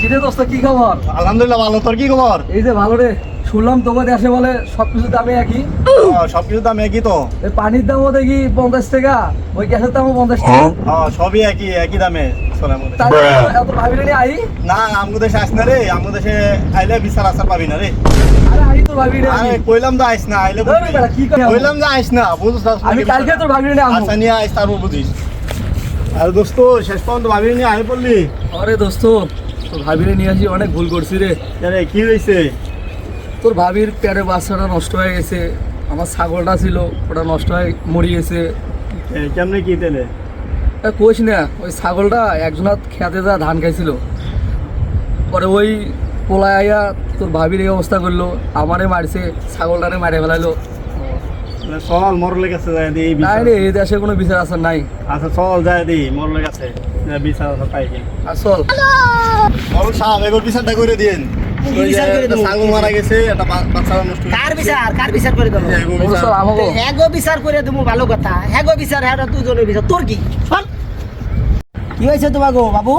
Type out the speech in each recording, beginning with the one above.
কিরে দোস্ত কি খবর? আলহামদুলিল্লাহ ভালো। তোর কি খবর? এই যে ভালো রে। শুনলাম তোমার দেশে বলে সবকিছু দামে একই। সবকিছু দাম একই তো। এই পানির দামও দেখি 50 টাকা, ওই গ্যাসের দামও 50 টাকা। সবই একই দামে চলে আমাদের। তাহলে এত ভাবি রে আই। না আমগো দেশে আইস না রে, আমগো দেশে আইলে বিচার আচার পাবি না রে। আরে আই তো ভাবি রে। আরে কইলাম তো আইস না, আইলে বুঝবি। কি কই? কইলাম যে আইস না, বুঝছ না। আমি কালকে তোর ভাবি রে আমু। আচ্ছা নিয়ে আইস তারপর বুঝিস। আর দোস্ত শেষ পর্যন্ত ভাবি নিয়ে আই পড়লি। আরে দোস্ত তোর ভাবি রে নিয়ে আসি, অনেক ভুল করছি রে। আরে কি হইছে? তোর ভাবির পেটে বাচ্চাটা নষ্ট হয়ে গেছে। আমার ছাগলটা ছিল, ওটা নষ্ট হয়ে মরে গেছে। কেমনে কি তেলে? কোষ না, ওই ছাগলটা একজনাত খেতে যা ধান খাইছিল, পরে ওই পোলায় আইয়া তোর ভাবির এই অবস্থা করলো, আমারে মারছে, ছাগলটারে মারে ফেলাইলো। চল মরলে কাছে যায় দি। নাই রে, এই দেশে কোনো বিচার আচার নাই। আচ্ছা চল যায় দি মরলে কাছে বিচার আচার পাই কি। আসল বড় সাহেব এবার বিচারটা করে দিন। ছাগল মারা গেছে, একটা বাচ্চা নষ্ট হয়েছে। কার বিচার করে দেবো? আমাকে হ্যাগো বিচার করে দেবো, ভালো কথা। হ্যাগো বিচার, হ্যাঁ দুজনের বিচার। তোর কি কি হয়েছে তোমার গো বাবু?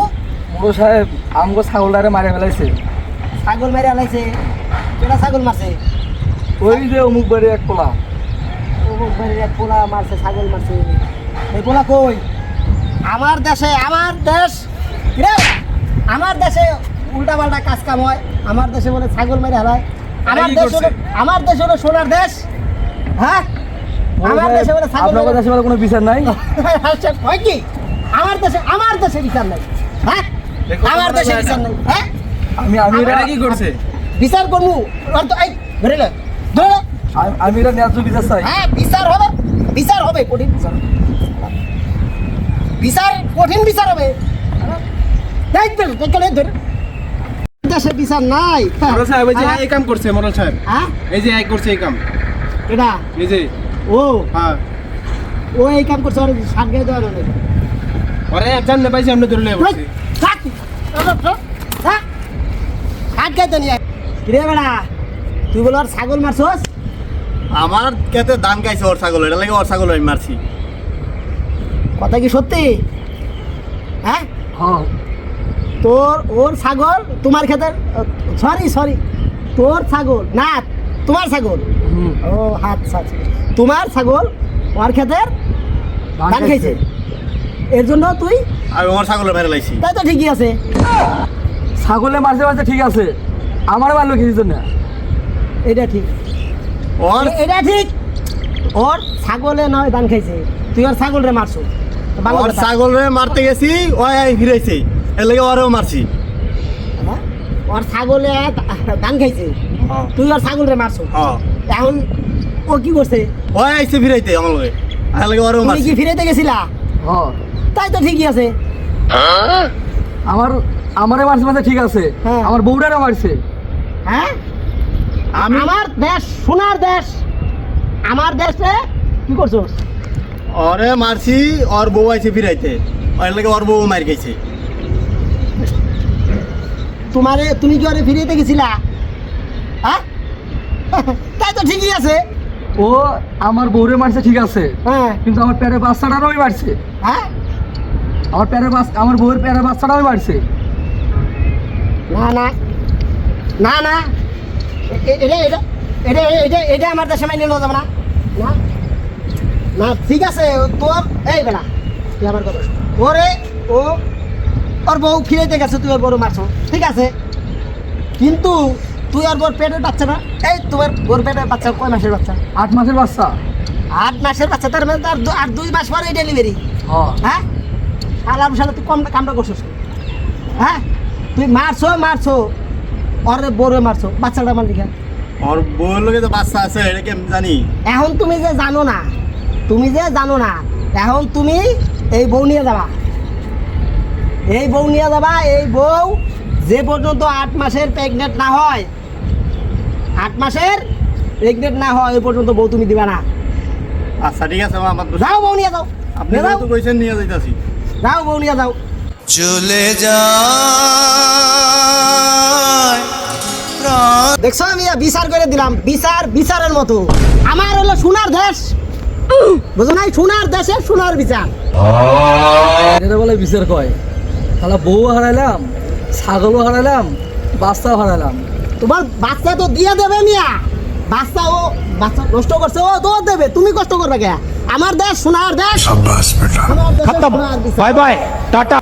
বড় সাহেব আমগো ছাগলটারে মারে ফেলাইছে। ছাগল মেরে আলাইছে? কেটা ছাগল মারছে? ওই যে অমুক বাড়ি এক পোলা। ও বাড়ির এক পোলা মারছে, ছাগল মারছে। এই পোলা কই? আমার দেশে, আমার দেশ রে, আমার দেশে উল্টা পাল্টা কাজ কাম হয়। আমার দেশে বলে ছাগল মেরে হালায়। আমার দেশ হলো সোনার দেশ। হ্যাঁ, আমার দেশে বলে ছাগল আপনার দেশে বলে কোনো বিচার নাই? হয় কি? আমার দেশে বিচার নাই। হ্যাঁ, আমার দেশে বিচার নাই। হ্যাঁ, আমি এরা কি করছে? বিচার করবো। এই ধরে লে, ধরে লে। আমি এরা ন্যায্য বিচার চাই। হ্যাঁ, বিচার হবে, বিচার হবে, কঠিন বিচার হবে। বিচার কঠিন বিচার হবে। দেশে বিচার নাই। মোড়ল সাহেব এই যে এই কাম করছে, মোড়ল সাহেব হ্যাঁ, এই যে এই করছে এই কাম, এটা এই যে ও হ্যাঁ ও এই কাম করছে। ওর শাক গিয়ে দেওয়া নেই। ওরে জানলে পাইছি আমরা ধরে নিয়ে বসছি। শাক খাইতে নিয়ে রে বেড়া, তুই বল ওর ছাগল মারছস? আমার খেতে ধান খাইছে ওর ছাগল, এটা লাগে ওর ছাগল আমি মারছি। কথা কি সত্যি? হ্যাঁ, হ্যাঁ ওর ছাগল তোমার ক্ষেতের, সরি তোর ছাগল না, তোমার ছাগল। ও আচ্ছা আচ্ছা, তোমার ছাগল ওর ক্ষেতের ধান খাইছে, এর জন্য তুই আমি ওর ছাগলের মেরে লাইছি। তাই তো ঠিকই আছে। ছাগলে মারতে মারতে ঠিক আছে, আমার মারলো কিছু না। এটা ঠিক, ওর এটা ঠিক। ওর ছাগলে নয় ধান খাইছে, তুই ওর ছাগল রে মারছো। ভালো ওর কথা। ছাগলে মারতে গেছি, ওই ফিরাইছে, এর লাগে ওরেও মারছি। হ্যাঁ? ওর ছাগলে ধান খাইছে, তুই ওর ছাগল রে মারছো। হ্যাঁ এখন ও কি করছে? ওই আইছে ফিরাইতে আমার লগে, এর লাগে ওরেও তুমি মারছি। কি ফিরাইতে গেছিলা? হ্যাঁ তাই তো ঠিকই আছে। আমারে মারছে মারছে ঠিক আছে, হ্যাঁ। আমার বউটারও মারছে। হ্যাঁ, আমার দেশ সোনার দেশ, আমার দেশে কি করছো? ওরে মারছি, ওর বউ আইছে ফিরাইতে, এর লাগে ওর বউ মার গেছে। তুমি কি ওরে ফিরিয়ে গেছিলা? হ্যাঁ, তাই তো ঠিকই আছে। ও আমার বউরে মারছে ঠিক আছে, হ্যাঁ কিন্তু আমার পেটের বাচ্চাটারও মারছে। হ্যাঁ, আমার বউয়ের পেটের বাচ্চাটাও মারছে। না না না না, এটা এটা এটা এটা এটা আমার দেশে মাইনে নেওয়া যাবে না। না না, ঠিক আছে তোর, এই বেলা তুই আমার কথা শোন। ওরে ওর বউ ফিরাইতে গেছে, তুই ওর বড় মারছো ঠিক আছে, কিন্তু তুই আর বউর পেটের বাচ্চা না। এই তোমার বউর পেটের বাচ্চা কয় মাসের বাচ্চা? 8 মাসের বাচ্চা। 8 মাসের বাচ্চা, তার মানে তার আর 2 মাস পরে ডেলিভারি। হ্যাঁ হ্যাঁ, শালা তুই কম কামটা করছিস। হ্যাঁ, তুই মারছো ওর বউরে মারছো, বাচ্চাটা মার দিকে। ওর বউর লগে তো বাচ্চা আছে, এটা কি আমি জানি? এখন তুমি যে জানো না, এখন তুমি এই বউ নিয়ে যাবা, এই বউ যে পর্যন্ত 8 মাসের প্রেগনেন্ট না হয়, 8 মাসের প্রেগনেন্ট না হয় ওই পর্যন্ত বউ তুমি দিবা না। আচ্ছা ঠিক আছে, আমার দোষ। যাও বউ নিয়ে যাও, আপনি নিয়ে যাও, তো কইছেন নিয়ে যাইতাছি। যাও বউ নিয়ে যাও। চলে যায় দেখছো আমি বিচার করে দিলাম, বিচারের মতো। আমার হলো সোনার দেশ, বুঝো নাই? সোনার দেশে সোনার বিচার। এটা বলে বিচার কয়। তাহলে বউ হারাইলাম, ছাগলও হারালাম, বাচ্চাও হারালাম। তোমার বাচ্চা তো দিয়ে দেবে মিয়া, বাচ্চা নষ্ট করছে ও তো দেবে, তুমি কষ্ট করবে কে? আমার দেশ সোনার দেশ, शाबाश बेटा আমার দেশের সোনার বিচার। Bye bye Tata.